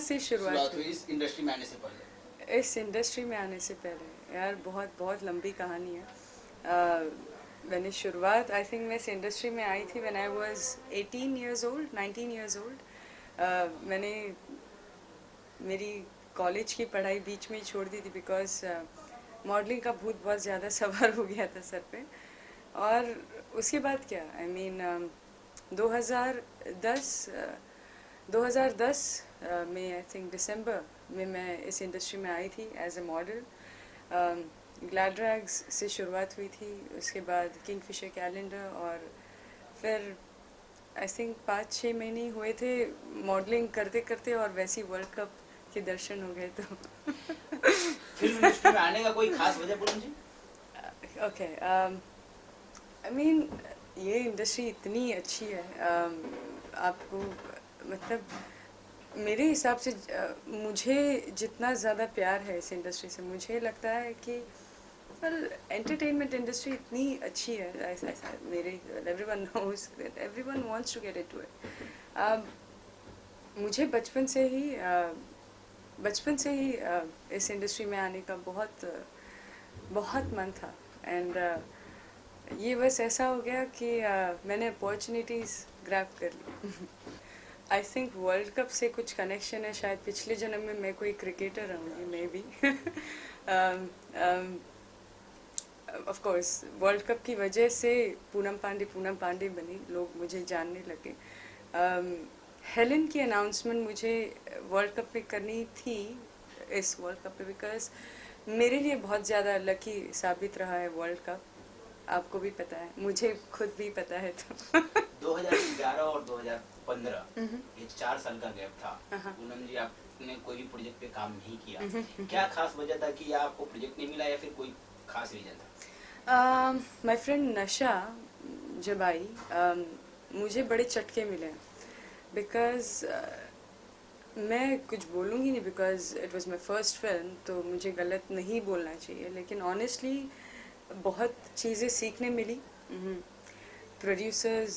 से शुरुआत हुई इस इंडस्ट्री में आने से पहले? इस इंडस्ट्री में आने से पहले यार बहुत बहुत लंबी कहानी है। मैंने शुरुआत आई थिंक मैं इस इंडस्ट्री में आई थी when I was 18 years old 19 years old. मैंने मेरी कॉलेज की पढ़ाई बीच में ही छोड़ दी थी बिकॉज मॉडलिंग का भूत बहुत ज़्यादा सवार हो गया था सर पे। और उसके बाद क्या आई मीन 2010 2010 में आई थिंक दिसंबर में मैं इस इंडस्ट्री में आई थी एज ए मॉडल। ग्लैड्रैग्स से शुरुआत हुई थी, उसके बाद किंगफिशर कैलेंडर, और फिर आई थिंक 5-6 महीने ही हुए थे मॉडलिंग करते करते और वैसी वर्ल्ड कप के दर्शन हो गए। तो फिल्म इंडस्ट्री में आने का कोई खास वजह पूनम जी? ओके आई मीन ये इंडस्ट्री इतनी अच्छी है। आपको मतलब मेरे हिसाब से मुझे जितना ज़्यादा प्यार है इस इंडस्ट्री से, मुझे लगता है कि वेल एंटरटेनमेंट इंडस्ट्री इतनी अच्छी है। मेरे everyone knows that everyone wants to get into it. मुझे बचपन से ही इस इंडस्ट्री में आने का बहुत बहुत मन था। एंड ये बस ऐसा हो गया कि मैंने अपॉर्चुनिटीज़ ग्रैब कर ली। आई थिंक वर्ल्ड कप से कुछ कनेक्शन है, शायद पिछले जन्म में मैं कोई क्रिकेटर रहूँगी may be. Of course world cup की वजह से पूनम पांडे बनी, लोग मुझे जानने लगे। हेलन की अनाउंसमेंट मुझे वर्ल्ड कप में करनी थी, इस वर्ल्ड कप पे, बिकॉज मेरे लिए बहुत ज़्यादा लकी साबित रहा है वर्ल्ड कप। आपको भी पता है, मुझे खुद भी पता है। तो 2011 और 2015 ये 4 साल का गैप था। पूनम जी आपने कोई भी प्रोजेक्ट पे काम नहीं किया, क्या खास वजह था कि आपको प्रोजेक्ट नहीं मिला या फिर कोई खास रीजन था? माय फ्रेंड नशा जब आई, मुझे बड़े चटके मिले बिकॉज मैं कुछ बोलूँगी नहीं because it was my first film, तो मुझे गलत नहीं बोलना चाहिए, लेकिन ऑनेस्टली बहुत चीज़ें सीखने मिली। प्रोड्यूसर्स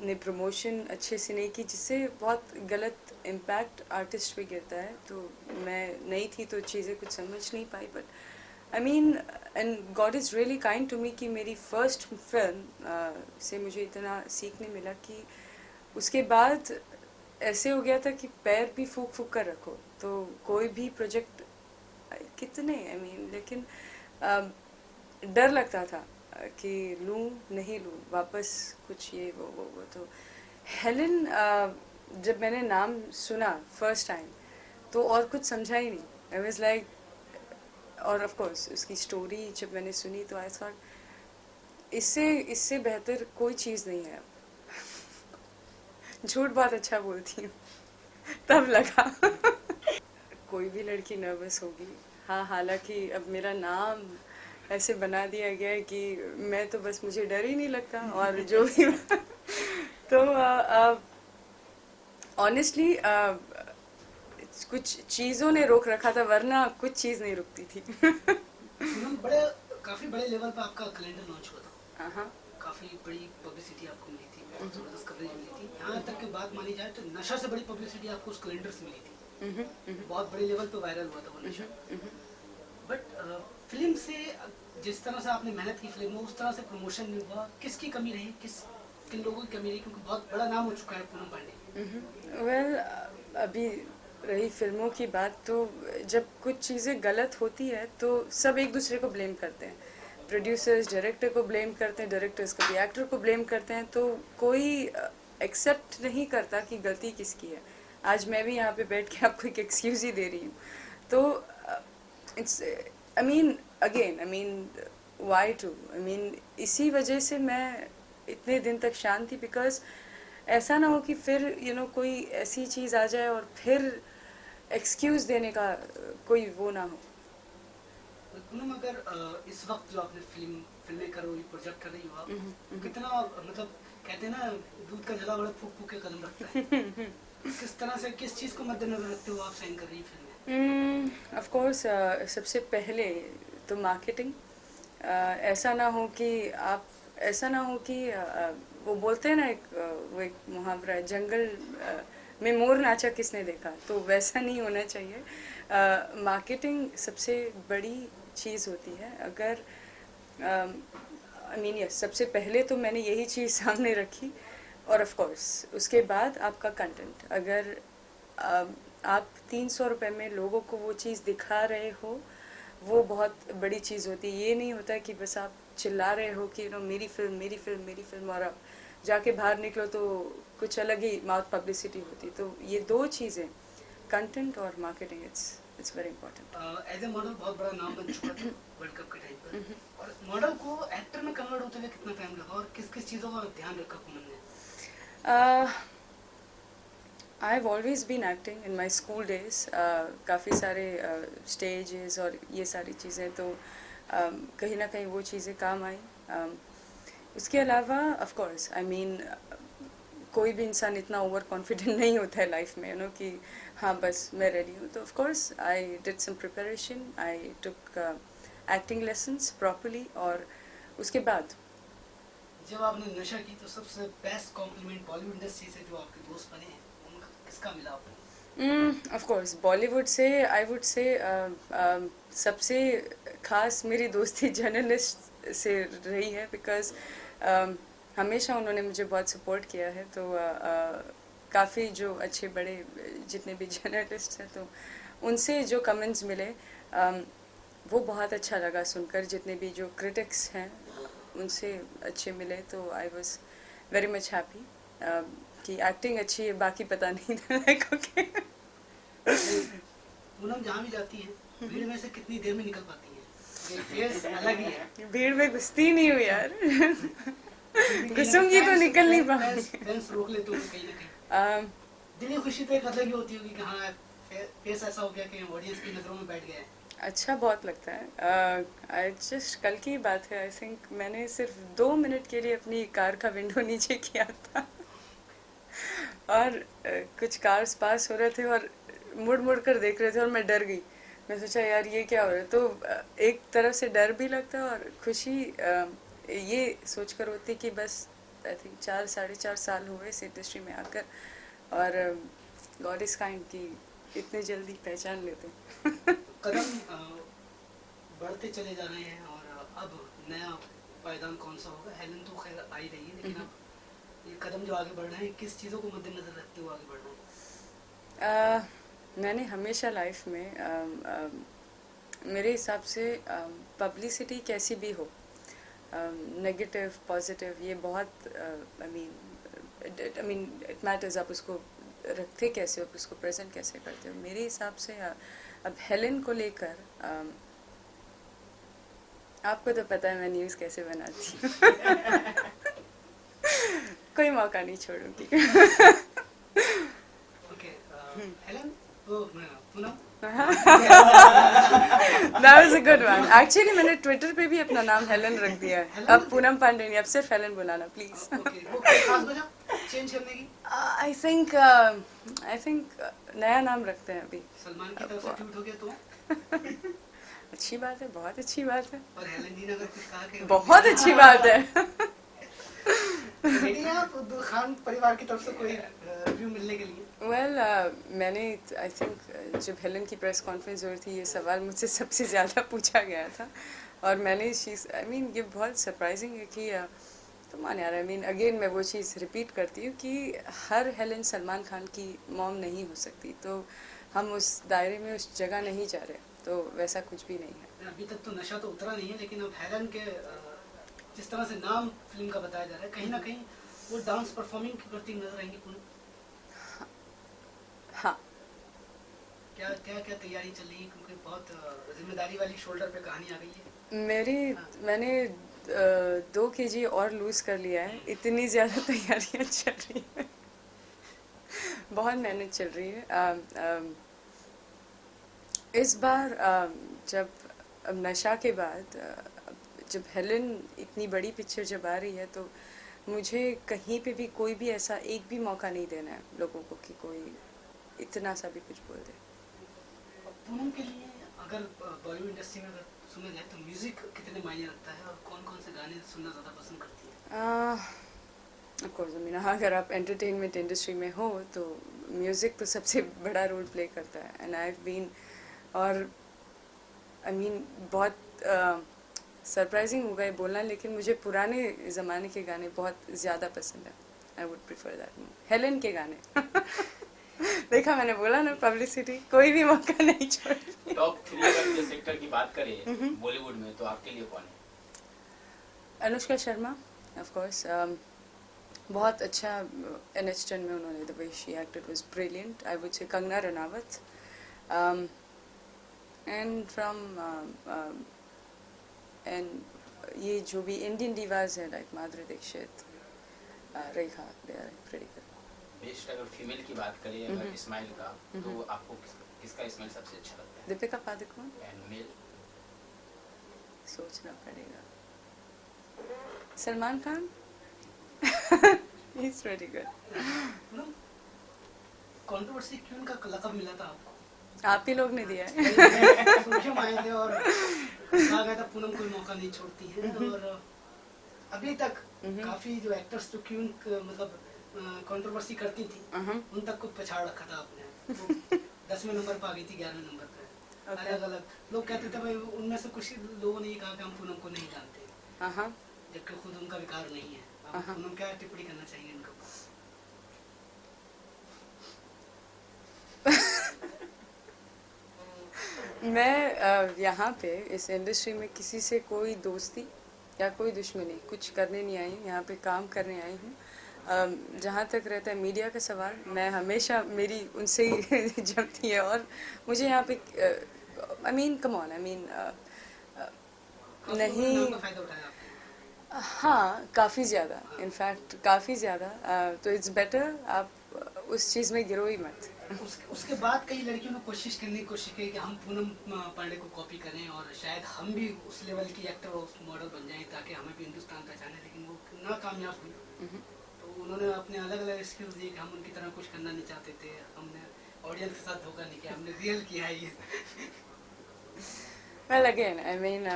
ने प्रमोशन अच्छे से नहीं की, जिससे बहुत गलत इम्पैक्ट आर्टिस्ट पे गिरता है। तो मैं नई थी तो चीज़ें कुछ समझ नहीं पाई, but I mean and God is really kind to me कि मेरी फर्स्ट फिल्म से मुझे इतना सीखने मिला कि उसके बाद ऐसे हो गया था कि पैर भी फूक फूक कर रखो, तो कोई भी प्रोजेक्ट कितने आई मीन, लेकिन डर लगता था कि लूँ नहीं लूँ वापस कुछ ये वो। तो हेलन जब मैंने नाम सुना फर्स्ट टाइम तो और कुछ समझा ही नहीं, आई वाज लाइक, और ऑफ कोर्स उसकी स्टोरी जब मैंने सुनी तो आई थॉट इससे बेहतर कोई चीज़ नहीं है। झूठ बहुत अच्छा बोलती हूँ। तब लगा कोई भी लड़की नर्वस होगी। हाँ, हालांकि अब मेरा नाम ऐसे बना दिया गया है कि मैं तो बस, मुझे डर ही नहीं लगता, और जो भी तो ऑनेस्टली कुछ चीज़ों ने रोक रखा था, वरना कुछ चीज़ नहीं रुकती थी। बड़े काफी बड़े लेवल पे आपका कैलेंडर लॉन्च हुआ था। हाँ, काफी बड़ी पब्लिसिटी आपको मिली थी, बहुत जबरदस्त कवरेज मिली थी। यहाँ तक की बात मानी जाए तो नशा से बड़ी पब्लिसिटी आपको उस कैलेंडर से मिली थी। बहुत बड़े लेवल पे वायरल हुआ था वो नशा। बट फिल्म से जिस तरह से आपने मेहनत की फिल्म में, उस तरह से प्रमोशन नहीं हुआ। किसकी कमी रही, किन लोगों की कमी रही, क्योंकि बहुत बड़ा नाम हो चुका है पूनम पांडे। वेल अभी रही फिल्मों की बात, तो जब कुछ चीज़ें गलत होती है तो सब एक दूसरे को ब्लेम करते हैं। प्रोड्यूसर्स डायरेक्टर को ब्लेम करते हैं, डायरेक्टर्स कभी एक्टर को ब्लेम करते हैं, तो कोई एक्सेप्ट नहीं करता कि गलती किसकी है। आज मैं भी यहाँ पे बैठ के आपको एक एक्सक्यूज़ ही दे रही हूँ, तो it's I mean again I mean why to, I mean इसी वजह से मैं इतने दिन तक शांत थी, बिकॉज ऐसा ना हो कि फिर कोई ऐसी चीज़ आ जाए और फिर एक्सक्यूज़ देने का कोई वो ना हो। पूनम, अगर इस वक्त जो आपने फिल्में कर रही, प्रोजेक्ट कर रही हो आप, कितना मतलब कहते हैं ना, दूध का जला बड़ा फूक फूक के कदम रखता है। किस तरह से, किस चीज़ को मद्देनजर रखते हो आप साइन कर रही फिल्में? ऑफ कोर्स सबसे पहले तो मार्केटिंग। ऐसा ना हो कि वो बोलते हैं ना, वो एक मुहावरा है, जंगल मैं मोर नाचा किसने देखा, तो वैसा नहीं होना चाहिए। मार्केटिंग सबसे बड़ी चीज़ होती है। अगर आई मीन यस, सबसे पहले तो मैंने यही चीज़ सामने रखी, और ऑफ कोर्स उसके बाद आपका कंटेंट। अगर आप 300 रुपये में लोगों को वो चीज़ दिखा रहे हो, वो बहुत बड़ी चीज़ होती है। ये नहीं होता कि बस आप चिल्ला रहे हो कि मेरी फिल्म मेरी फिल्म मेरी फिल्म, और आप जाके बाहर निकलो तो कुछ अलग ही माउथ पब्लिसिटी होती। तो ये दो चीज़ें, कंटेंट और marketing, it's very important. As a model बहुत बड़ा नाम बन चुका था वर्ल्ड कप के टाइम पर, और मॉडल को एक्टर में कन्वर्ट होते हुए कितना टाइम लगा और किस किस चीज़ों का ध्यान रखा पूनम ने? I have always been acting in my school days. काफ़ी सारे स्टेजेस और ये सारी चीज़ें, तो कहीं ना कहीं वो चीज़ें काम आई। उसके अलावा ऑफ कोर्स आई मीन कोई भी इंसान इतना ओवर कॉन्फिडेंट नहीं होता है लाइफ में, कि हाँ बस मैं रेडी हूँ। तो of course I did some preparation, I took acting lessons properly, और उसके बाद जब आपने नशा की तो सबसे बेस्ट कॉम्प्लीमेंट बॉलीवुड इंडस्ट्री से जो आपके दोस्त बने हैं उनका किसका मिला आपको? ऑफ कोर्स बॉलीवुड से आई वुड से सबसे खास मेरी दोस्ती जर्नलिस्ट से रही है, बिकॉज हमेशा उन्होंने मुझे बहुत सपोर्ट किया है। तो काफ़ी जो अच्छे बड़े जितने भी जर्नलिस्ट हैं, तो उनसे जो कमेंट्स मिले वो बहुत अच्छा लगा सुनकर। जितने भी जो क्रिटिक्स हैं उनसे अच्छे मिले, तो I was very much happy कि एक्टिंग अच्छी है, बाकी पता नहीं था कि पूनम जहाँ भी जाती है भीड़ में से कितनी देर में निकल पाती है? ये फेस अलग ही है। भीड़ में घुसती नहीं हूँ यार। घुसूंगी तो निकल नहीं पाऊंगी। फैंस रोक लेते हो कहीं ना कहीं। दिली खुशी तो एक अलग ही होती होगी कि हाँ फेस ऐसा हो गया कि ऑडियंस की नजरों में बैठ गया है। अच्छा बहुत लगता है। आई जस्ट कल की बात है, आई थिंक मैंने सिर्फ 2 मिनट के लिए अपनी कार का विंडो नीचे किया था और कुछ कार्स पास हो रहे थे और मुड़ मुड़ कर देख रहे थे, और मैं डर गई। मैं सोचा यार ये क्या हो रहा है। तो एक तरफ से डर भी लगता है और खुशी ये सोचकर होती कि बस आई थिंक 4-4.5 साल हुए इस इंडस्ट्री में आकर, और गॉड इज काइंड कि इतने जल्दी पहचान लेते। कदम बढ़ते चले जा रहे हैं, और अब नया पायदान कौन सा होगा? हेलन तो खैर आ ही रही है, लेकिन अब ये कदम जो आगे बढ़ रहे हैं किस चीज़ों को मद्देनजर रखते हुए आगे बढ़ रहे हैं? मैंने हमेशा लाइफ में मेरे हिसाब से पब्लिसिटी कैसी भी हो, नेगेटिव पॉजिटिव, ये बहुत आई मीन इट मैटर्स। आप उसको रखते कैसे हो, उसको प्रेजेंट कैसे करते हो। मेरे हिसाब से अब हेलन को लेकर आपको तो पता है मैं न्यूज़ कैसे बनाती हूँ। कोई मौका नहीं छोड़ूंगी। ओके, हेलन तो Poonam That was a good one. Actually मैंने ट्विटर पे भी अपना नाम हेलन रख दिया है। अब पूनम पांडे नहीं, अब सिर्फ हेलन बुलाना प्लीज। ओके, वो खास वजह चेंज करने की? आई थिंक नया नाम रखते हैं अभी। सलमान की तरफ से ट्वीट हो गया तो अच्छी बात है, बहुत अच्छी बात है, और हेलन जी ने अगर कुछ कहा कि बहुत अच्छी बात है। रेडी हैं आप खान परिवार की तरफ से कोई रिव्यू मिलने के लिए? वेल मैंने आई थिंक जब हेलन की प्रेस कॉन्फ्रेंस हो रही थी, ये सवाल मुझसे सबसे ज़्यादा पूछा गया था, और मैंने इस चीज़ आई मीन ये बहुत सरप्राइजिंग है कि तो मान यार, आई मीन अगेन मैं वो चीज़ रिपीट करती हूँ कि हर हेलन सलमान खान की मॉम नहीं हो सकती, तो हम उस दायरे में उस जगह नहीं जा रहे, तो वैसा कुछ भी नहीं है। अभी तक तो नशा तो उतरा नहीं है, लेकिन अब हेलन के जिस तरह से नाम फिल्म का बताया जा रहा है, कहीं ना कहीं वो डांस परफॉर्मिंग करती नजर आएंगी पूनम? हाँ। क्या क्या क्या तैयारी चल रही है, क्योंकि बहुत जिम्मेदारी वाली शोल्डर पे कहानी आ गई है। मैंने 2 kg और लूज कर लिया है, इतनी ज़्यादा तैयारियां चल रही है। बहुत मेहनत चल रही है। इस बार जब अब नशा के बाद जब हेलन इतनी बड़ी पिक्चर जब आ रही है, तो मुझे कहीं पे भी कोई भी ऐसा एक भी मौका नहीं देना है लोगों को कि कोई इतना सा भी कुछ बोल दे। पूनम के लिए अगर बॉलीवुड इंडस्ट्री में अगर सुना जाए तो म्यूजिक कितने मायने रखता है, और कौन कौन से गाने सुनना ज़्यादा पसंद करती है? ऑफ कोर्स आई मीन अगर आप एंटरटेनमेंट इंडस्ट्री में हो तो म्यूज़िक तो सबसे बड़ा रोल प्ले करता है एंड आई हैव बीन और आई मीन बहुत सरप्राइजिंग होगा ये बोलना लेकिन मुझे पुराने ज़माने के गाने बहुत ज़्यादा पसंद है. I would prefer that. Helen के गाने देखा मैंने बोला ना पब्लिसिटी कोई भी मौका नहीं छोड़. टॉप 3 अगर के सेक्टर की बात करें बॉलीवुड में तो आपके लिए कौन है? Anushka Sharma of course. बहुत अच्छा NH10 में उन्होंने the way she acted was brilliant. I would say Kangana Ranaut and from and ये जो भी इंडियन डिवाज है like Madhuri Dixit, Rekha, they are pretty good. Best अगर फीमेल की बात करें अगर स्माइल का तो आपको किसका स्माइल सबसे अच्छा लगता है? दीपिका पादुकोण. And male? सोचना पड़ेगा. Salman Khan. He is pretty good. Controversy queen का लक़ब मिला था आपको? आप ही लोग ने दिया है. सुर्खियों आए थे और कहा गया था पूनम कोई मौका नहीं छोड़ती है और अभी तक काफी जो एक्टर्स जो क्यों मतलब कंट्रोवर्सी करती थी उन तक को पछाड़ रखा था आपने. 10वें नंबर पर आ गई थी, 11वें नंबर पे. अलग अलग लोग कहते थे भाई उनमें से कुछ लोगों ने ये कहा कि हम पूनम को नहीं जानते जबकि खुद उनका विकार नहीं है. आप पूनम क्या टिप्पणी करना चाहिए इनके ऊपर? मैं यहाँ पे इस इंडस्ट्री में किसी से कोई दोस्ती या कोई दुश्मनी कुछ करने नहीं आई हूँ. यहाँ पे काम करने आई हूँ. जहाँ तक रहता है मीडिया का सवाल, मैं हमेशा मेरी उनसे ही जमती है और मुझे यहाँ पे I mean come on I mean नहीं. हाँ काफ़ी ज़्यादा, इनफैक्ट काफ़ी ज़्यादा. तो इट्स बेटर आप उस चीज़ में गिरो ही मत. उसके बाद कई लड़कियों ने कोशिश की कि हम पूनम पांडे को कॉपी करें और शायद हम भी उस लेवल की एक्टर और मॉडल बन जाएं ताकि हमें भी हिंदुस्तान पहचाने, लेकिन वो नाकामयाब हुई. तो उन्होंने अपने अलग अलग स्किल्स दिए कि हम उनकी तरह कुछ करना नहीं चाहते थे, हमने ऑडियंस के साथ धोखा नहीं किया, हमने रियल किया है ये. Well again, I mean,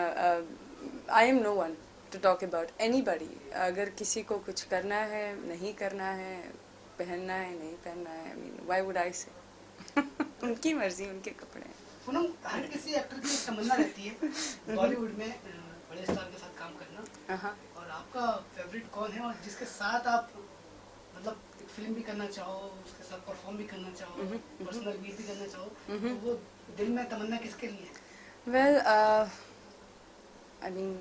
I am no one to talk about anybody. अगर किसी को कुछ करना है, नहीं करना है, पहनना है, नहीं पहनना है, I mean, why would I say? उनकी मर्जी, उनके कपड़े. पूनम, हर किसी एक्टर की एक तमन्ना रहती है बॉलीवुड में बड़े स्टार के साथ काम करना. और आपका फेवरेट कौन है और जिसके साथ आप मतलब फिल्म भी करना चाहो, उसके साथ परफॉर्म भी करना चाहो, पर्सनल मीट भी करना चाहो, तो वो दिल में तमन्ना किसके लिए है? Well, I mean,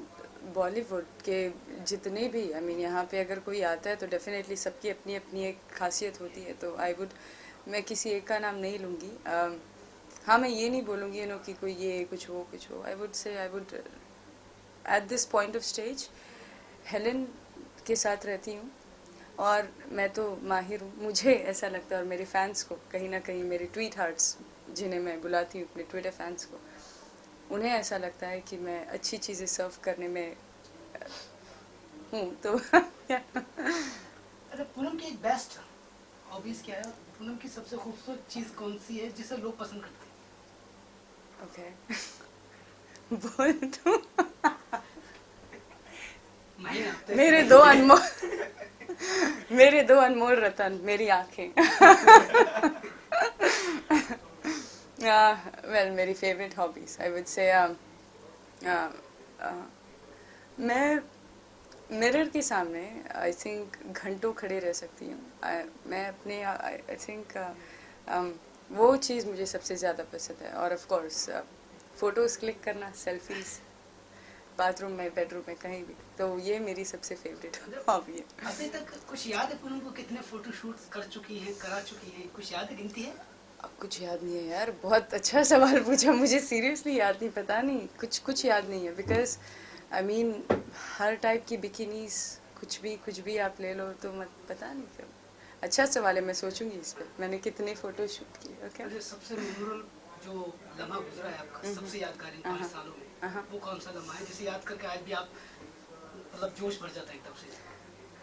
बॉलीवुड के जितने भी आई मीन यहाँ पे अगर कोई आता है तो डेफिनेटली सबकी अपनी अपनी एक खासियत होती है. तो आई वुड मैं किसी एक का नाम नहीं लूँगी. हाँ मैं ये नहीं बोलूँगी यू नो कि कोई ये कुछ हो. आई वुड से I would at this point of stage Helen के साथ रहती हूँ और मैं तो माहिर हूँ. मुझे ऐसा लगता है और मेरे फैंस को कहीं ना कहीं मेरे ट्वीट हार्ट्स जिन्हें मैं बुलाती हूँ अपने ट्विटर फैंस को, उन्हें ऐसा लगता है कि मैं अच्छी चीज़ें सर्व करने में हूँ. तो अरे पूनम की एक बेस्ट हॉबीज क्या है? पूनम की सबसे खूबसूरत चीज़ कौन सी है जिसे लोग पसंद करते हैं? ओके बोल दूँ. मेरे दो अनमोल रतन, मेरी आँखें. वेल मेरी फेवरेट हॉबीज आई वुड से मैं मिरर के सामने आई थिंक घंटों खड़े रह सकती हूँ. मैं अपने आई थिंक वो चीज़ मुझे सबसे ज़्यादा पसंद है. और ऑफ कोर्स फ़ोटोज़ क्लिक करना, सेल्फीज़ बाथरूम में, बेडरूम में, कहीं भी. तो ये मेरी सबसे फेवरेट हॉबी है. अभी तक कुछ याद है पूनम को कितने फोटो शूट्स करा चुकी हैं? कुछ याद है, गिनती है? अब कुछ याद नहीं है यार. बहुत अच्छा सवाल पूछा. मुझे सीरियसली याद नहीं, पता नहीं, कुछ याद नहीं है. Because I mean her type की बिकिनीज कुछ भी आप ले लो तो मत पता नहीं क्यों. अच्छा सवाल है, मैं सोचूंगी इस पर. मैंने कितने फ़ोटो शूट किए. ओके सबसे मेमोरेबल जो लम्हा गुजरा है आपका, सबसे यादगार इन 5 सालों में, वो कौन सा लम्हा है जिसे याद करके आज भी आप मतलब जोश भर जाता है एकदम से?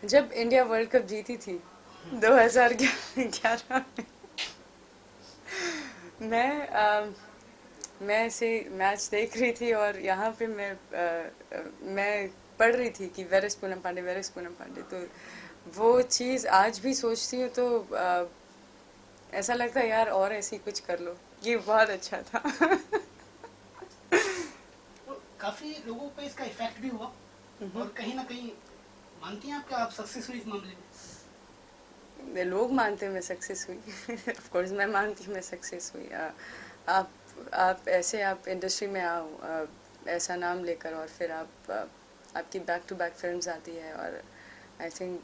जब इंडिया वर्ल्ड कप जीती थी 2011 में, मैं ऐसे मैच देख रही थी और यहाँ पे मैं पढ़ रही थी कि वेर इज पूनम पांडे. तो वो चीज़ आज भी सोचती हूँ तो ऐसा लगता है यार और ऐसी कुछ कर लो, ये बहुत अच्छा था। तो काफी लोगों पे इसका इफेक्ट भी हुआ और कहीं ना कहीं मानती हैं आप कि आप सक्सेस हुई इस मामले में? लोग मानते हैं मैं सक्सेस हुई। ऑफ कोर्स मैं मानती हूँ मैं सक्सेस हुई। आप ऐसे आप इंडस्ट्री में आओ ऐसा नाम लेकर और फिर आपकी बैक टू बैक फिल्म्स आती है और आई थिंक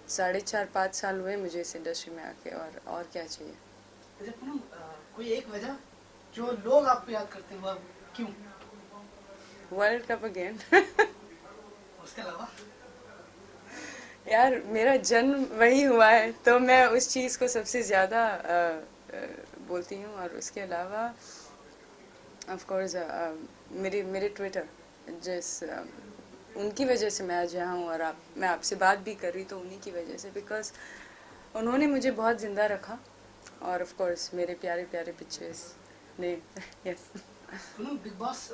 4.5-5 साल हुए मुझे इस इंडस्ट्री में आके और क्या चाहिए। अच्छा पूनम, कोई एक वजह जो लोग आपको याद करते हैं वो क्यों? World cup again. उसके अलावा यार मेरा जन्म वही हुआ है तो मैं उस चीज़ को सबसे ज़्यादा बोलती हूँ और उसके अलावा ऑफ कोर्स मेरे ट्विटर उनकी वजह से मैं आज यहाँ हूँ और मैं आपसे बात भी कर रही तो उन्हीं की वजह से, बिकॉज उन्होंने मुझे बहुत ज़िंदा रखा और ऑफ कोर्स मेरे प्यारे प्यारे पिक्चर्स ने। यस पूनम, बिग बॉस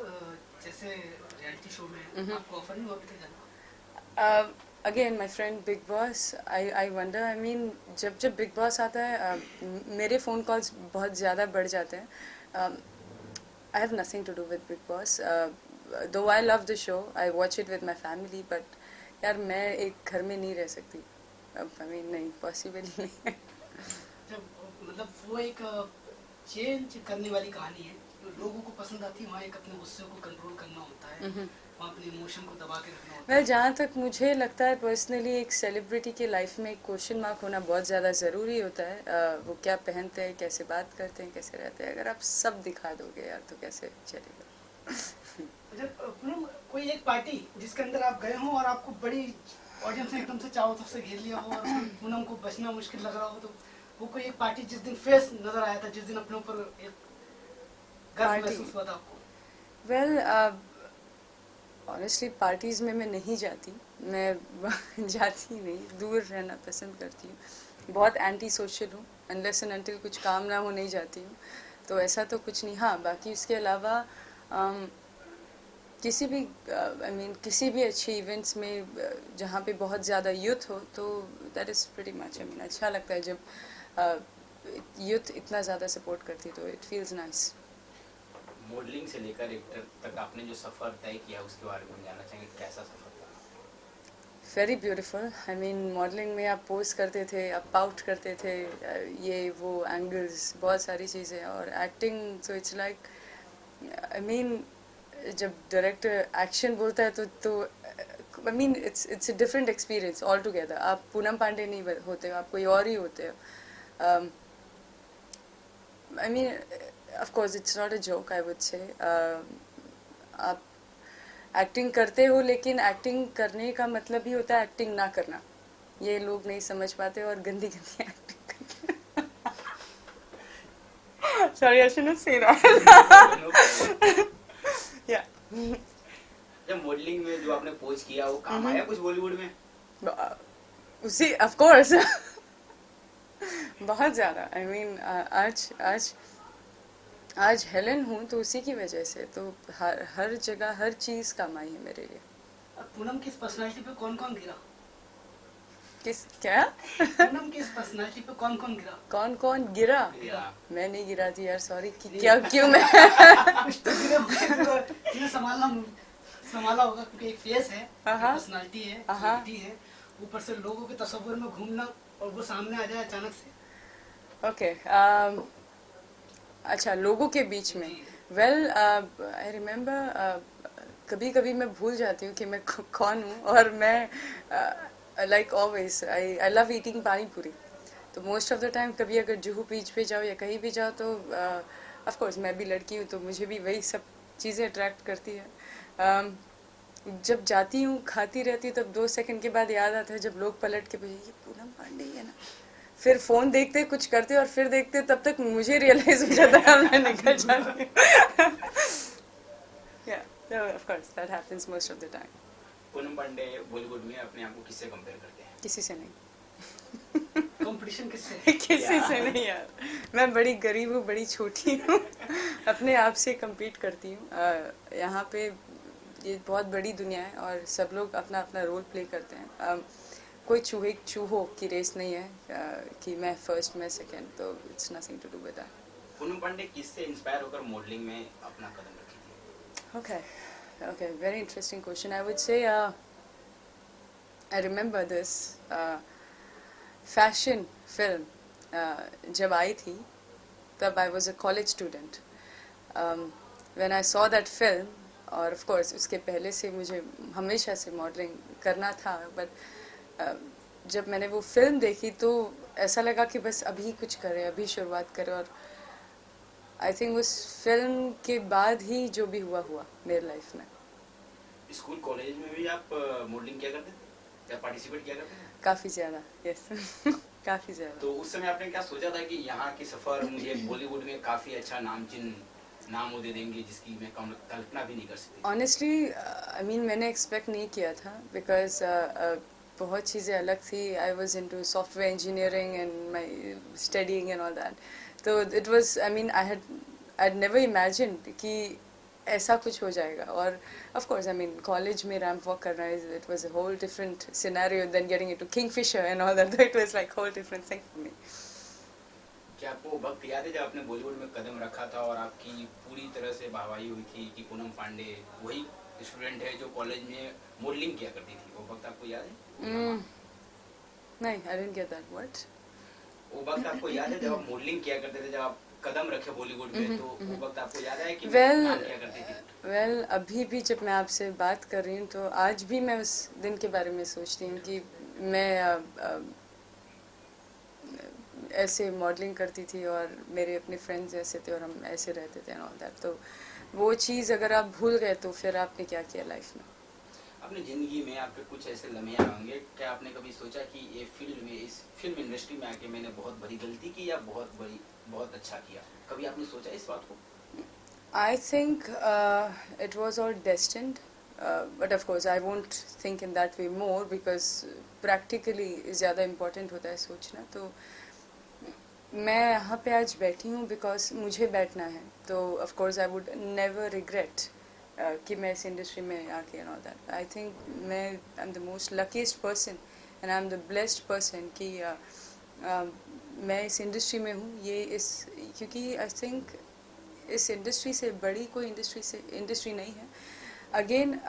जैसे रियलिटी शो में आपको ऑफर नहीं हुआ अभी तक जाना? Again my friend big boss, I wonder, I mean जब बिग बॉस आता है मेरे फ़ोन कॉल्स बहुत ज़्यादा बढ़ जाते हैं। I have nothing to do with Big Boss. Though I love the show, I watch it with my family, but यार मैं एक घर में नहीं रह सकती अब, I mean नहीं पॉसिबल नहीं है। जब मतलब वो एक चेंज करने वाली कहानी है, तो लोगों को पसंद आती है। वहाँ एक अपने गुस्से को कंट्रोल करना होता है, वहाँ अपने इमोशन को दबा के रखना होता है। वेल जहाँ तक मुझे लगता है पर्सनली एक सेलिब्रिटी के लाइफ में एक क्वेश्चन मार्क होना बहुत ज़्यादा ज़रूरी होता है। वो क्या पहनते हैं, कैसे बात करते हैं, कैसे रहते हैं, अगर आप सब दिखा दोगे यार तो कैसे चलेगा। जब पूनम कोई एक पार्टी जिसके अंदर आप गए हो और आपको बड़ी ऑडियंस ने एकदम से चारों तरफ से घेर लिया हो और पूनम को बचना मुश्किल लग रहा हो, तो वो कोई एक पार्टी जिस दिन फेस नजर आया था, जिस दिन अपने ऊपर एक गर्व पार्टी? महसूस हुआ था आपको? वेल ऑनेस्टली पार्टीज़ में मैं नहीं जाती, मैं जाती ही नहीं, दूर रहना पसंद करती हूँ। बहुत एंटी सोशल हूँ, अनलेस एंड अनटिल कुछ काम ना हो नहीं जाती हूँ, तो ऐसा तो कुछ नहीं। हाँ बाकी उसके अलावा किसी भी आई मीन किसी भी अच्छे इवेंट्स में जहाँ पे बहुत ज़्यादा यूथ हो तो that is pretty much, I mean अच्छा लगता है जब यूथ इतना ज़्यादा सपोर्ट करती तो इट फील्स नाइस। मॉडलिंग से लेकर एक्टर तक आपने जो सफ़र तय किया उसके बारे में जानना चाहेंगे, कैसा सफ़र था? Very beautiful. I mean modelling में आप पोज करते थे, आप पाउट करते थे, ये वो एंगल्स, बहुत सारी चीज़ें, और एक्टिंग तो इट्स लाइक आई मीन जब डायरेक्टर एक्शन बोलता है तो I mean it's a different experience all together. आप पूनम पांडे नहीं होते हो, आप कोई और ही होते हो। I mean of course it's not a joke, I would से आप एक्टिंग करते हो लेकिन एक्टिंग करने का मतलब ही होता है एक्टिंग ना करना। ये लोग नहीं समझ पाते और गंदी गंदी एक्टिंग करते हैं। Sorry I should not say that. या जब मॉडलिंग में जो आपने पोज किया वो काम आया कुछ बॉलीवुड में? उसी ऑफ कोर्स बहुत ज़्यादा। आई मीन आज हेलन हूँ तो उसी की वजह से, तो हर जगह हर चीज़ काम आई है मेरे लिए। पूनम की इस पर्सनालिटी पे कौन कौन गिरा? किस क्या? पूनम की इस पर्सनालिटी पे कौन कौन गिरा? कौन कौन गिरा? गिरा। मैं नहीं गिरा थी यार, सॉरी। क्या क्यों मैं कुछ तो गिरे होंगे, जिन्हें संभाला होगा, क्योंकि एक फेस है, पर्सनालिटी है, क्वालिटी है, ऊपर से लोगों के तस्वीर में घूमना और वो सामने आ जाए अचानक से। ओके अच्छा लोगों के बीच में। वेल आई रिमेम्बर कभी कभी मैं भूल जाती हूँ कि मैं कौन हूँ, और मैं like always I love eating पानी पूरी। तो मोस्ट ऑफ द टाइम कभी अगर जुहू बीच पे जाओ या कहीं भी जाओ तो ऑफ कोर्स मैं भी लड़की हूँ तो मुझे भी वही सब चीज़ें अट्रैक्ट करती है। जब जाती हूँ खाती रहती हूँ तब 2 सेकंड के बाद याद आता है जब लोग पलट के पूछे ये पूनम पांडे है ना, फिर फोन देखते कुछ करते और फिर देखते, तब तक मुझे रियलाइज हो जाता है मैं निकल जाती हूँ। Yeah, of course that happens most of the time. Poonam Pandey Bollywood में अपने आप को किससे कंपेयर करते हैं? किसी से नहीं। कंपटीशन किससे? किसी से नहीं यार, मैं बड़ी गरीब हूँ, बड़ी छोटी हूँ, अपने आप से compete करती हूँ। यहाँ पे ये बहुत बड़ी दुनिया है और सब लोग अपना अपना रोल प्ले करते हैं. कोई चूहों की रेस नहीं है कि मैं फर्स्ट मैं सेकंड, तो it's nothing to do with that. Poonam Pandey किससे इंस्पायर होकर मॉडलिंग में अपना कदम रखी थी? Okay, very interesting question. I would say I remember this fashion film जब आई थी तब I was a college student. When I saw that film, और of course उसके पहले से मुझे हमेशा से मॉडलिंग करना था, बट जब मैंने वो फिल्म देखी तो ऐसा लगा कि बस अभी कुछ करें, अभी शुरुआत करें. और आई थिंक उस फिल्म के बाद ही जो भी हुआ मेरे लाइफ में. स्कूल कॉलेज में भी आप मॉडलिंग किया करते थे या पार्टिसिपेट किया करते थे? काफ़ी ज़्यादा, यस. काफ़ी ज़्यादा. तो उस समय आपने क्या सोचा था कि यहाँ की सफ़र मुझे बॉलीवुड में काफ़ी अच्छा नाम वो दे देंगे जिसकी मैं कल्पना भी नहीं कर सकती? ऑनेस्टली आई मीन मैंने एक्सपेक्ट नहीं किया था, बिकॉज बहुत चीज़ें अलग थी. I was into software engineering and my studying and all that. तो it was I mean I had never imagined कि ऐसा कुछ हो जाएगा. और of course I mean college में रैंप वॉक करना it was a whole different scenario then getting into Kingfisher and all that. It was like whole different thing for me. क्या आपको वक्त याद है जब आपने बॉलीवुड में कदम रखा था और आपकी पूरी तरह से वाहवाही हुई थी कि पूनम पांडे वही स्टूडेंट है जो कॉलेज में मॉडलिंग किया करती थी? वो वक्त आपको याद है? नहीं, I didn't get that. What? वो वक्त आपको याद है जब आप मॉडलिंग किया करते थे, जब आप कदम रखे बॉलीवुड में, तो वो वक्त आपको याद है कि काम किया करती थी? वेल अभी भी जब मैं आपसे बात कर रही हूँ तो आज भी मैं उस दिन के बारे में सोचती हूँ कि मैं ऐसे मॉडलिंग करती थी और मेरे अपने फ्रेंड्स ऐसे थे और हम ऐसे रहते थे एंड ऑल दैट. तो वो चीज़ अगर आप भूल गए तो फिर आपने क्या किया लाइफ में? अपनी ज़िंदगी में आपके कुछ ऐसे लम्हे होंगे, क्या आपने कभी सोचा कि ये फील्ड में, इस फिल्म इंडस्ट्री में आके मैंने बहुत बड़ी गलती की या बहुत अच्छा किया? कभी आपने सोचा इस बात को? I think it was all destined, but of course I won't think in that way more because practically ज़्यादा important होता है सोचना. तो मैं यहाँ पे आज बैठी हूँ because मुझे बैठना है. तो of course I would never regret कि मैं इस इंडस्ट्री में आके and all that. I think मैं I'm the most luckiest person and I'm the blessed person कि मैं इस इंडस्ट्री में हूँ. क्योंकि I think इस इंडस्ट्री से बड़ी कोई इंडस्ट्री नहीं है. अगेन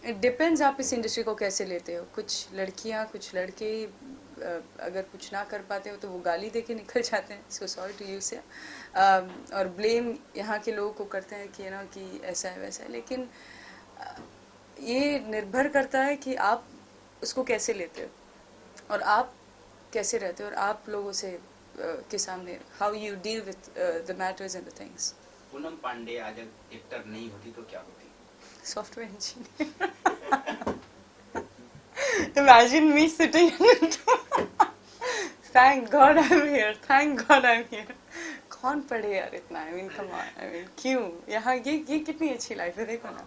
इट डिपेंड्स आप इस इंडस्ट्री को कैसे लेते हो. कुछ लड़कियां कुछ लड़के अगर कुछ ना कर पाते हो तो वो गाली दे के निकल जाते हैं. सो सॉरी टू यू से. और ब्लेम यहाँ के लोगों को करते हैं कि कि ऐसा है वैसा है. लेकिन ये निर्भर करता है कि आप उसको कैसे लेते हो और आप कैसे रहते हो और आप लोगों से के सामने how you deal with the matters and the things. Poonam Pandey आज एक्टर नहीं होती तो क्या होती? Software engineer. Imagine me sitting thank God I'm here. कौन पढ़े यार इतना? I mean come on. I mean क्यों यहाँ ये कितनी अच्छी लाइफ है. देखो ना.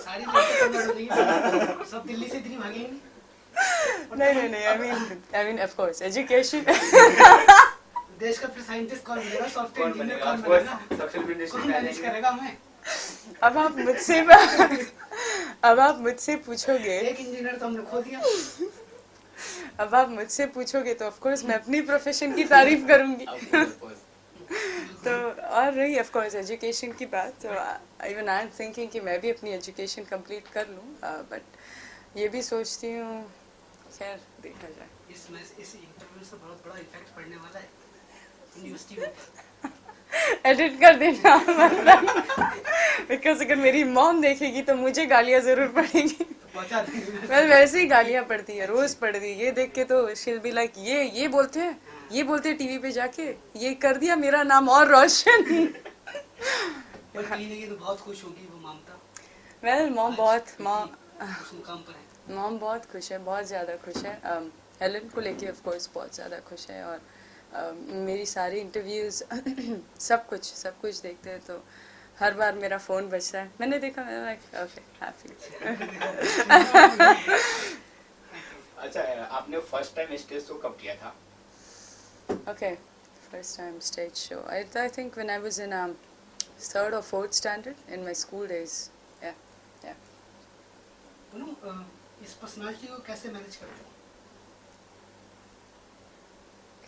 सारी लड़कियां कन्वर्ट हो गई, सब दिल्ली से इतनी भागेंगी. नहीं. I mean of course education. देश का फिर साइंटिस्ट कौन बनेगा? सॉफ्टवेयर कौन इंजीनियर बनेगा? कौन बनेगा? सब फिल्म इंडस्ट्री कौन में मैनेज करेगा हमें? अब आप मुझसे पूछोगे. एक इंजीनियर तो हमने खो दिया. अब आप मुझसे पूछोगे तो ऑफ कोर्स मैं अपनी प्रोफेशन की तारीफ करूंगी. तो और रही ऑफ कोर्स एजुकेशन की बात, तो इवन आई एम थिंकिंग कि मैं भी अपनी एजुकेशन कंप्लीट कर लूँ. बट ये भी सोचती हूँ खैर देखा जाए. इस इंटरव्यू से बहुत बड़ा इफेक्ट पड़ने वाला है यूनिवर्सिटी में. एडिट कर देना बिकॉज अगर मेरी मॉम देखेगी तो मुझे गालियाँ जरूर पड़ेगी. वेल वैसे ही गालियाँ पड़ती है, रोज पड़ती है. ये देख के तो शील बी लाइक ये बोलते हैं टीवी पे जाके ये कर दिया मेरा नाम और रोशन. पर कहीं ना कहीं तो बहुत खुश होगी वो ममता. वेल मॉम बहुत खुश है, बहुत ज़्यादा खुश है. हेलन को लेके ऑफ कोर्स बहुत ज़्यादा खुश है. और मेरी सारी इंटरव्यूज़ सब कुछ देखते हैं तो हर बार मेरा फ़ोन बजता है. मैंने देखा, मैं ओके हैप्पी. अच्छा, आपने फर्स्ट टाइम स्टेज शो कब किया था? Okay, first time stage show. I think when I was in 3rd or 4th standard in my school days. Yeah. Poonam, इस पर्सनालिटी को कैसे मैनेज करते हो?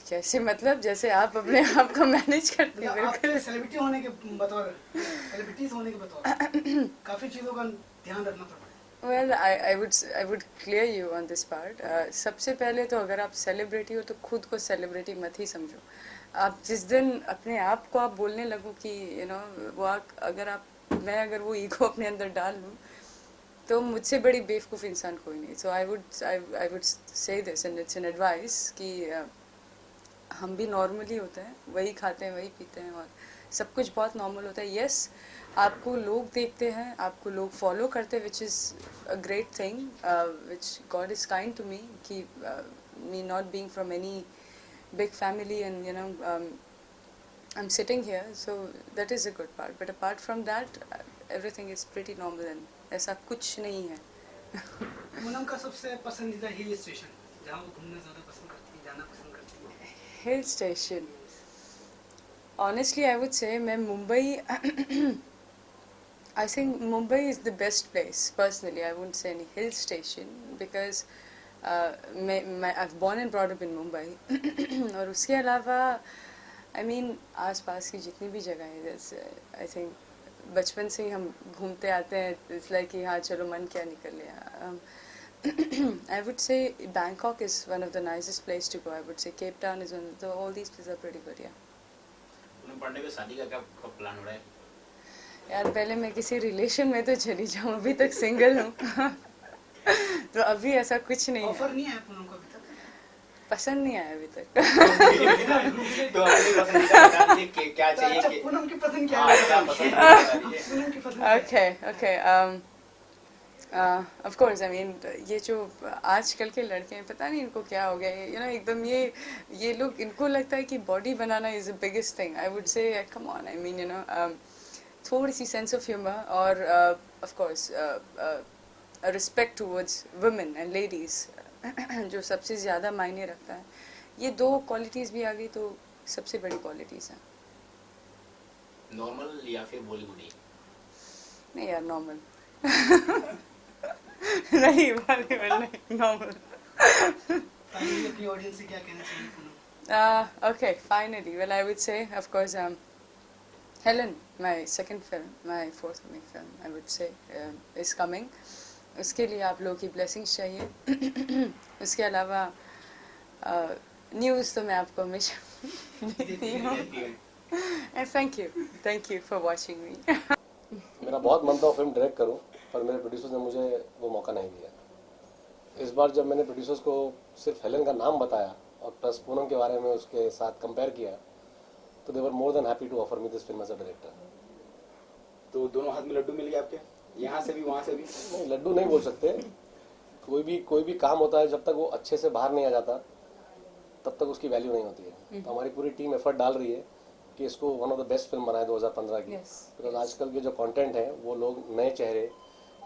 कैसे मतलब जैसे आप अपने आप को मैनेज करते हैं? मतलब बिल्कुल. आपके सेलिब्रिटी होने के बतौर, सेलिब्रिटीज होने के बतौर काफी चीजों का ध्यान रखना पड़ता है. Well, I would clear you on this part. सबसे पहले तो अगर आप सेलिब्रिटी हो तो खुद को सेलिब्रिटी मत ही समझो. आप जिस दिन अपने आप को आप बोलने लगो कि अगर वो ईगो अपने अंदर डाल लूँ तो मुझसे बड़ी बेवकूफ़ इंसान कोई नहीं. So I would say this and it's an advice कि हम भी नॉर्मली होते हैं, वही खाते हैं, वही पीते हैं और सब कुछ बहुत नॉर्मल होता है. यस, आपको लोग देखते हैं, आपको लोग फॉलो करते हैं, which is a great thing, which God is kind to me कि me not being from any big family and I'm sitting here, so that is a good part. But apart from that, everything is pretty normal and ऐसा कुछ नहीं है. पूनम का सबसे पसंदीदा hill station जहाँ वो घूमना ज्यादा पसंद करती है, जाना पसंद करती है? Hill station. Honestly, I would say मैं Mumbai I think Mumbai is the best place. Personally, I wouldn't say any hill station because I've born and brought up in Mumbai. और उसके अलावा I mean आसपास की जितनी भी जगह है, I think बचपन से ही हम घूमते आते हैं. It's like कि हाँ चलो मन क्या निकल लिया. I would say Bangkok is one of the nicest place to go. I would say Cape Town is one of the, all these places are pretty good. Yeah. Poonam Pandey के शादी का क्या कब प्लान हो रहा है? यार पहले मैं किसी रिलेशन में तो चली जाऊँ, अभी तक सिंगल हूँ. तो अभी ऐसा कुछ नहीं है. ऑफर नहीं आया पूनम को अभी तक? पसंद नहीं आया अभी तक. तो अपनी पसंद का बता दीजिए कि क्या चाहिए अच्छा, कि पूनम की पसंद क्या हाँ, है? क्या पसंद है बता दीजिए. पूनम की पसंद क्या है? Okay. Of course, I mean ये जो आजकल के लड़के हैं पता नहीं इनको क्या हो गया है, एकदम ये लोग, इनको लगता है कि body banana is the biggest thing. I would से कम ऑन, आई मीन थोड़ी सी सेंस ऑफ ह्यूमर और of course respect towards women and ladies जो सबसे ज़्यादा मायने रखता है. ये दो क्वालिटीज़ भी आ गई तो सबसे बड़ी क्वालिटीज़ हैं. नॉर्मल या फिर बॉलीवुड? नहीं यार, नॉर्मल. नहीं बॉलीवुड नहीं, नॉर्मल. फाइनली अपनी ऑडियंस से क्या कहना चाहिए Poonam? Okay, finally, well I would say of course Helen, my second film, my forthcoming film, I would say is coming. उसके लिए आप लोगों की ब्लेसिंग्स चाहिए. उसके अलावा न्यूज़ तो मैं आपको हमेशा देती हूँ. And thank you for watching me. मेरा बहुत मन था वो फिल्म डायरेक्ट करूं, पर मेरे प्रोड्यूसर्स ने मुझे वो मौका नहीं दिया. इस बार जब मैंने प्रोड्यूसर्स को सिर्फ हेलन का नाम बताया और प्लस पूनम के बारे में उसके साथ कंपेयर किया तो they were more than happy to offer me this film as a director. तो दोनों हाथ में लड्डू मिल गए आपके, यहाँ से भी वहाँ से भी? नहीं, लड्डू नहीं बोल सकते. कोई भी काम होता है जब तक वो अच्छे से बाहर नहीं आ जाता तब तक उसकी वैल्यू नहीं होती है. तो हमारी पूरी टीम एफर्ट डाल रही है कि इसको one of the best film बनाए 2015 की. बिकॉज आजकल के जो कंटेंट है वो लोग नए चेहरे,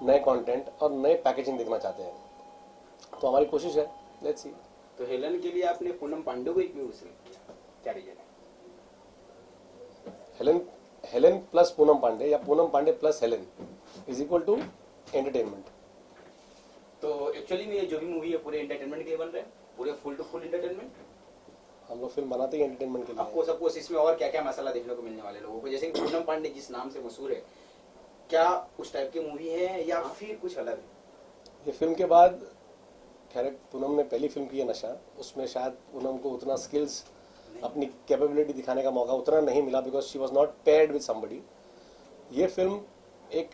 नए कंटेंट और नए पैकेजिंग देखना चाहते हैं. तो हमारी कोशिश है, लेट्स सी. तो हेलन के लिए आपने पूनम पांडे को क्यों सिलेक्ट किया, क्या रीजन है? हेलन प्लस पूनम पांडे या Poonam Pandey plus Helen is equal to entertainment. तो एक्चुअली में जो भी मूवी है पूरे एंटरटेनमेंट के लिए बन रहे हैं, पूरे फुल टू फुल एंटरटेनमेंट. हम लोग फिल्म बनाते ही एंटरटेनमेंट के लिए. आपको सबको इसमें और क्या क्या मसाला देखने को मिलने वाले लोगों को, जैसे कि पूनम पांडे जिस नाम से मशहूर है, क्या उस टाइप की मूवी है या फिर कुछ अलग है? ये फिल्म के बाद खैर पूनम ने पहली फिल्म की है नशा, उसमें शायद पूनम को उतना स्किल्स, अपनी कैपेबिलिटी दिखाने का मौका उतना नहीं मिला because she was not paired with somebody. ये फिल्म एक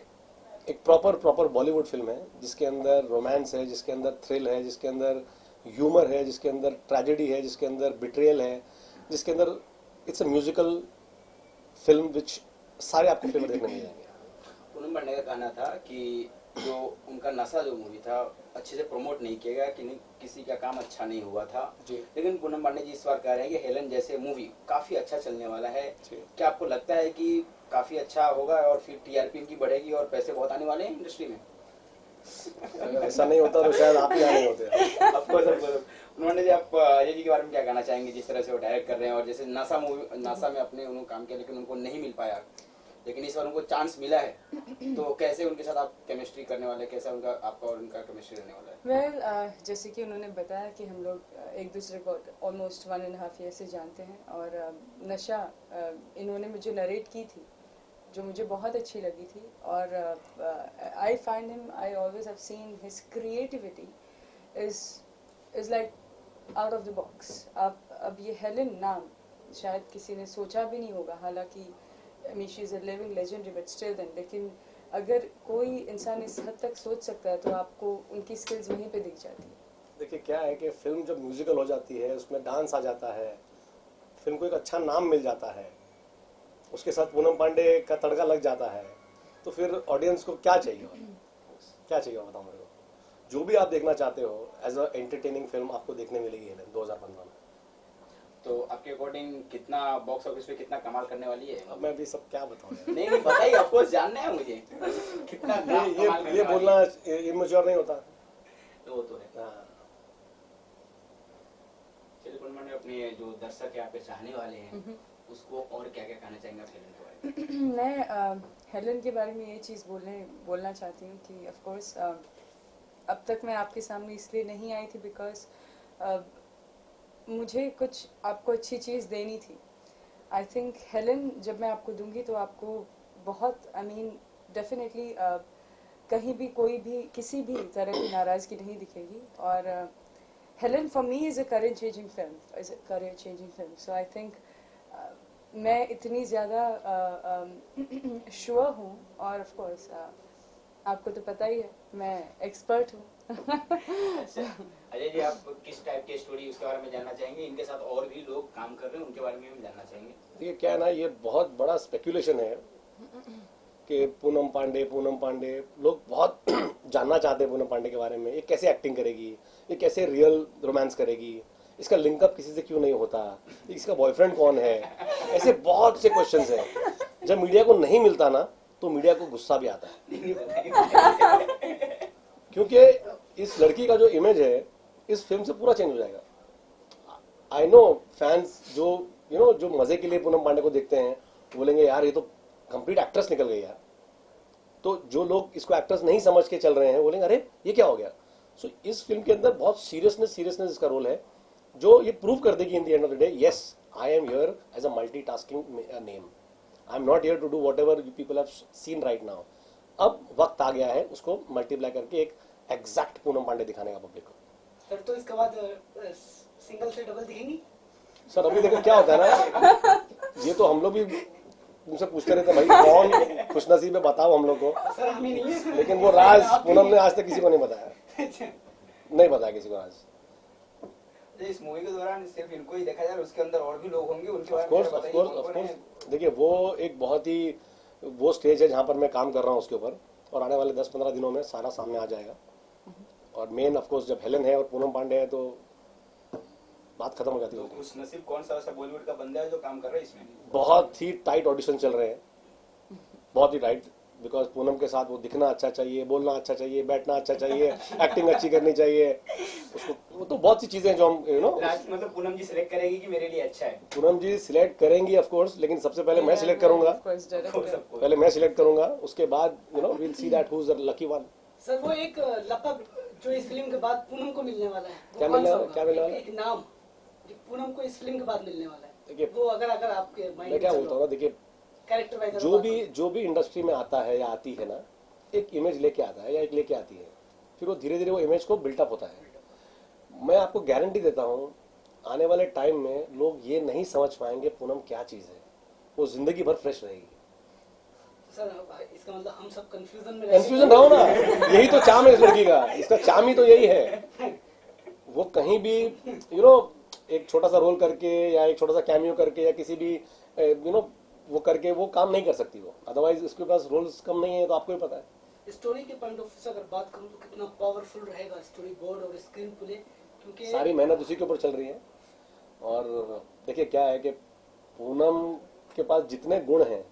प्रॉपर बॉलीवुड फिल्म है जिसके अंदर रोमांस है, जिसके अंदर थ्रिल है, जिसके अंदर ह्यूमर है, जिसके अंदर ट्रेजेडी है, जिसके अंदर बिट्रियल है, जिसके अंदर it's a musical film which सारे आपको फिल्म देखने मिल जाएंगे. पूनम पांडे का कहना था कि जो उनका नशा जो मूवी था अच्छे से प्रमोट नहीं किया गया, कि नहीं किसी का काम अच्छा नहीं हुआ था जी. लेकिन पूनम पांडे जी इस बार कह रहे हैं कि हेलन जैसे मूवी काफी अच्छा चलने वाला है. जी. क्या आपको लगता है कि काफी अच्छा होगा और फिर टीआरपी इनकी बढ़ेगी और पैसे बहुत आने वाले हैं इंडस्ट्री में? अगर ऐसा नहीं होता तो शायद आप यहाँ नहीं होते. Of course. उन्होंने जी, आप अजय जी के बारे में क्या कहना चाहेंगे जिस तरह से वो डायरेक्ट कर रहे हैं और जैसे नासा में अपने उन्होंने काम किया लेकिन उनको नहीं मिल पाया? लेकिन इस बार उनको चांस मिला है तो कैसे उनके साथ आप केमिस्ट्री करने वाले हैं, कैसा उनका आपका और उनका केमिस्ट्री रहने वाला है? वेल जैसे कि उन्होंने बताया कि हम लोग एक दूसरे को ऑलमोस्ट 1.5 ईयर से जानते हैं और नशा इन्होंने मुझे नरेट की थी जो मुझे बहुत अच्छी लगी थी और I find him, I always have seen his creativity is like out of the box. अब ये हेलेन नाम शायद किसी ने सोचा भी नहीं होगा, हालांकि I mean she is a living legendary but still then, लेकिन अगर कोई इंसान इस हद तक सोच सकता है तो आपको उनकी स्किल्स वहीं पे दिख जाती है। देखिए क्या है कि फिल्म जब म्यूजिकल हो जाती है, उसमें डांस आ जाता है, फिल्म को एक अच्छा नाम मिल जाता है, उसके साथ पूनम पांडे का तड़का लग जाता है, तो फिर ऑडियंस को क्या चाहिए और क्या चाहिए और बताओ मेरे को। जो भी आप देखना चाहते हो एज अ एंटरटेनिंग फिल्म आपको देखने मिलेगी हेलेन 2015 में। तो आपके अकॉर्डिंग कितना बॉक्स ऑफिस पे कितना कमाल करने वाली है? अब मैं अभी सब क्या बताऊं यार। नहीं नहीं बताइए, ऑफ कोर्स जानना है मुझे कितना कमाल ये करने बोलना वाली इमेच्योर नहीं होता। है। वो तो है। हाँ। चलिए पूनम पांडे, अपने जो दर्शक है, आपके चाहने वाले हैं, उसको और क्या क्या कहना चाहेंगे आप हेलेन के बारे में? मैं हेलेन के बारे में ये चीज़ बोलना चाहती हूँ कि ऑफ कोर्स अब तक मैं आपके सामने इसलिए नहीं आई थी बिकॉज मुझे कुछ आपको अच्छी चीज़ देनी थी। आई थिंक हेलेन जब मैं आपको दूंगी तो आपको बहुत आई मीन डेफिनेटली कहीं भी कोई भी किसी भी तरह की नाराज़गी नहीं दिखेगी और Helen for me is a career changing film, so I think मैं इतनी ज़्यादा श्योर हूँ और ऑफ कोर्स आपको तो पता ही है मैं एक्सपर्ट हूँ। अच्छा अजय जी, आप किस टाइप की स्टोरी उसके बारे में जानना चाहेंगे? इनके साथ और भी लोग काम कर रहे हैं, उनके बारे में भी जानना चाहेंगे। देखिए क्या है ना, ये बहुत बड़ा स्पेकुलेशन है कि पूनम पांडे लोग बहुत जानना चाहते हैं पूनम पांडे के बारे में। ये कैसे एक्टिंग करेगी, ये कैसे रियल रोमांस करेगी, इसका लिंकअप किसी से क्यों नहीं होता, इसका बॉयफ्रेंड कौन है, ऐसे बहुत से क्वेश्चंस हैं। जब मीडिया को नहीं मिलता ना तो मीडिया को गुस्सा भी आता है, क्योंकि इस लड़की का जो इमेज है इस फिल्म से पूरा चेंज हो जाएगा। आई नो फैंस जो जो मजे के लिए पूनम पांडे को देखते हैं बोलेंगे यार ये तो कंप्लीट एक्ट्रेस निकल गई यार। तो जो लोग इसको एक्ट्रेस नहीं समझ के चल रहे हैं बोलेंगे अरे ये क्या हो गया। सो इस फिल्म के अंदर बहुत सीरियसनेस इसका रोल है जो ये प्रूव कर देगी in the end of the day, yes I am here as a multitasking name, I am not here to do whatever you people have seen right now. अब वक्त आ गया है उसको मल्टीप्लाई करके एक एग्जैक्ट पूनम पांडे दिखाने का पब्लिक को। सर तो इसके बाद सिंगल से डबल दिखेंगी? सर अभी देखो क्या होता है ना, ये तो हम लोग भी तुमसे पूछते रहते भाई कौन खुशनसीब है बताओ हम लोग को, सर हमें नहीं है। लेकिन वो राज पूनम ने आज तक किसी को नहीं बताया, नहीं बताया किसी को आज। इस मूवी के दौरान सिर्फ इनको ही देखा जाए, उसके अंदर और भी लोग होंगे, उनके बारे ऑफ में कोर्स बताइए ऑफ कौन-कौन कोर्स है? देखिए वो एक बहुत ही वो स्टेज है जहाँ पर मैं काम कर रहा हूँ उसके ऊपर, और आने वाले 10-15 दिनों में सारा सामने आ जाएगा। और मेन ऑफ कोर्स जब हेलेन है और पूनम पांडे है तो बात खत्म हो जाती है। तो खुशनसीब कौन सा ऐसा बॉलीवुड का बंदा है जो काम कर रहा है इसमें? बहुत ही टाइट ऑडिशन चल रहे हैं, बहुत ही टाइट, बिकॉज पूनम के साथ वो दिखना अच्छा चाहिए, बोलना अच्छा चाहिए, बैठना अच्छा चाहिए, एक्टिंग अच्छी करनी चाहिए उसको। वो तो बहुत सी चीजें जो हम लास्ट मतलब पूनम जी सिलेक्ट करेगी कि मेरे लिए अच्छा है? पूनम जी सिलेक्ट करेंगी ऑफ कोर्स, लेकिन सबसे पहले मैं सिलेक्ट करूंगा, पहले मैं सिलेक्ट करूंगा, उसके बाद we'll see that who is the lucky one. Sir वो एक लकब जो इस फिल्म के बाद पूनम को मिलने वाला है, वो क्या कौन मिलने सा वाला- होगा? क्या मिलने वाला? एक नाम जो पूनम को इस फिल्म के बाद मिलने वाला है, देखिए वो अगर आपके माइंड मैं क्या बोलता हूँ ना, देखिए कैरेक्टर वाइज जो भी इंडस्ट्री में आता है या आती है ना, एक इमेज लेके आता है या एक लेके आती है, फिर वो धीरे धीरे वो इमेज को बिल्टअप होता है। मैं आपको गारंटी देता हूँ आने वाले टाइम में लोग ये नहीं समझ पाएंगे पूनम क्या चीज़ है, वो जिंदगी भर फ्रेश रहेगी। सर इसका मतलब हम सब कंफ्यूजन में कंफ्यूजन रहो ना, यही तो चाम है इस लड़की का, इसका चाम ही तो यही है। वो कहीं भी एक छोटा सा रोल करके या एक छोटा सा कैमियो करके या किसी भी वो करके वो काम नहीं कर सकती वो, अदरवाइज उसके पास रोल्स कम नहीं है, तो आपको ही पता है। स्टोरी के पॉइंट ऑफ व्यू से अगर बात करूं तो कितना पावरफुल रहेगा स्टोरी बोर्ड और स्क्रीन प्ले, क्योंकि सारी मेहनत उसी के ऊपर चल रही है। और देखिए क्या है कि पूनम के पास जितने गुण हैं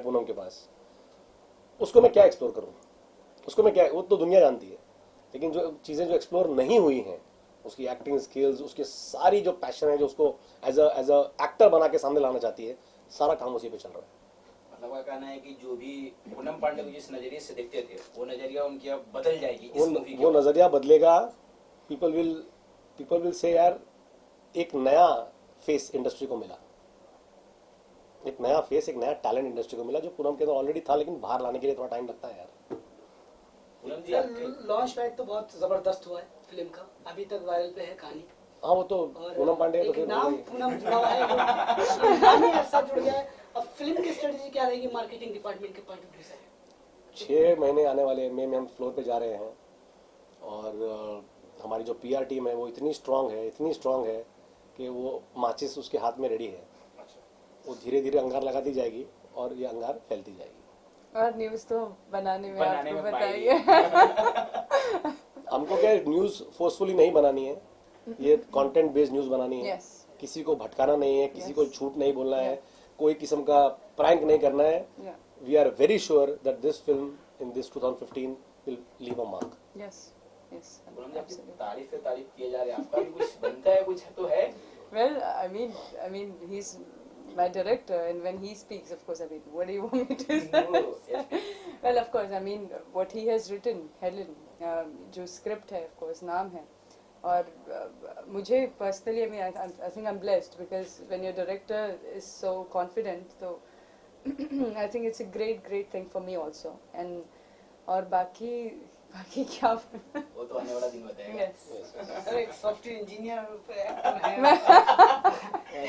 पूनम के पास, उसको मैं क्या एक्सप्लोर करूं, उसको मैं क्या, वो तो दुनिया जानती है, लेकिन जो चीज़ें जो एक्सप्लोर नहीं हुई हैं, उसकी एक्टिंग स्किल्स, उसके सारी जो पैशन है जो उसको एज अ एक्टर बना के सामने लाना चाहती है, सारा काम उसी पे चल रहा है। कहना है कि जो भी पूनम पांडे को जिस नजरिए से देखते थे वो नजरिया उनकी अब बदल जाएगी इस मूवी वो नजरिया बदलेगा. पीपल विल से यार एक नया फेस इंडस्ट्री को मिला, एक नया फेस, एक नया टैलेंट इंडस्ट्री को मिला जो पूनम के अंदर ऑलरेडी था, लेकिन बाहर लाने के लिए थोड़ा टाइम लगता है यार. पूनम जी आपके लॉन्च पैड तो बहुत जबरदस्त हुआ है फिल्म का, अभी तक वायरल पे है कहानी. हाँ वो तो पूनम पांडे तो एक फिर नाम वही. पूनम जुड़ा हुआ है, नाम ही ऐसा जुड़ गया है. अब फिल्म की स्ट्रेटजी क्या रहेगी मार्केटिंग डिपार्टमेंट के पॉइंट ऑफ व्यू से? 6 महीने आने वाले मई में हम फ्लोर पे जा रहे हैं और हमारी जो पीआर टीम है वो इतनी स्ट्रांग है कि वो माचिस उसके हाथ में रेडी है. वो धीरे धीरे अंगार लगाती जाएगी और ये अंगार फैलती जाएगी. और न्यूज़ तो बनाने में बनाने आपको में बताइए. हमको क्या न्यूज़ फोर्सफुली नहीं बनानी है, ये कंटेंट बेस्ड न्यूज़ बनानी है. Yes. किसी को भटकाना नहीं है, किसी Yes. को झूठ नहीं बोलना है, कोई किस्म का प्रैंक नहीं करना है. Yeah. We are very sure that this film in this 2015 will leave a mark. Yes. Yes. Poonam ji आपकी Absolutely. तारीफ पे तारीफ किए जा रहे हैं, आपका भी कुछ बनता है, कुछ तो है. Well, I mean, he's my director, and when he speaks, of course, I mean, what do you want me to say? No, yes. Well, of course, I mean, what he has written, Helen, जो script है, of course, नाम है. और मुझे personally, I mean, I think I'm blessed because when your director is so confident, so I think it's a great thing for me also. And और बाकी क्या? वो तो आने वाला दिन बताएगा. Yes. सर एक सॉफ्टवेयर इंजीनियर एक्टर है.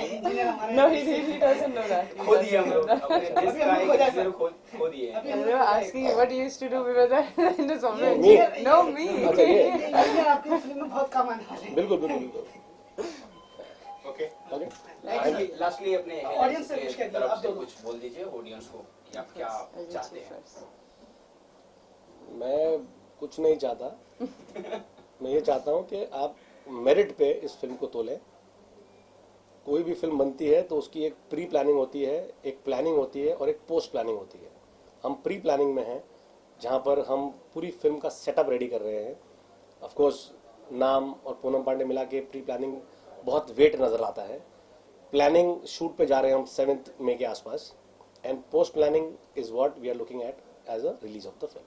इंजीनियर हमारे No, he doesn't know that. He खो दिए हम doesn't know लोग that. अपने देश अभी का हम एक खो जाए इंजीनियर खो दिए. अभी And हम they were लोग asking what you used to do with that in the software. Me? No, me. अच्छा ये इंजीनियर आपकी फिल्म में बहुत काम आने वाले हैं. बिल्कुल. ओके. ओके. लास्टली अपने Audience से कुछ कह दीजिए, तरफ आप से दोनों. कुछ बोल दीजिए ऑडियंस को कि आप क्या I'll reach चाहते you हैं. first. मैं कुछ नहीं चाहता. मैं ये चाहता हूँ कि आप मेरिट पे इस फिल्म को तोलें. कोई भी फिल्म बनती है तो उसकी एक प्री प्लानिंग होती है, एक प्लानिंग होती है और एक पोस्ट प्लानिंग होती है. हम प्री प्लानिंग में हैं जहाँ पर हम पूरी फिल्म का सेटअप रेडी कर रहे हैं. ऑफ कोर्स नाम और पूनम पांडे मिला के प्री प्लानिंग बहुत वेट नज़र आता है. प्लानिंग शूट पे जा रहे हैं हम 7 मई के आसपास, and post planning is what we are looking at as a release of the film.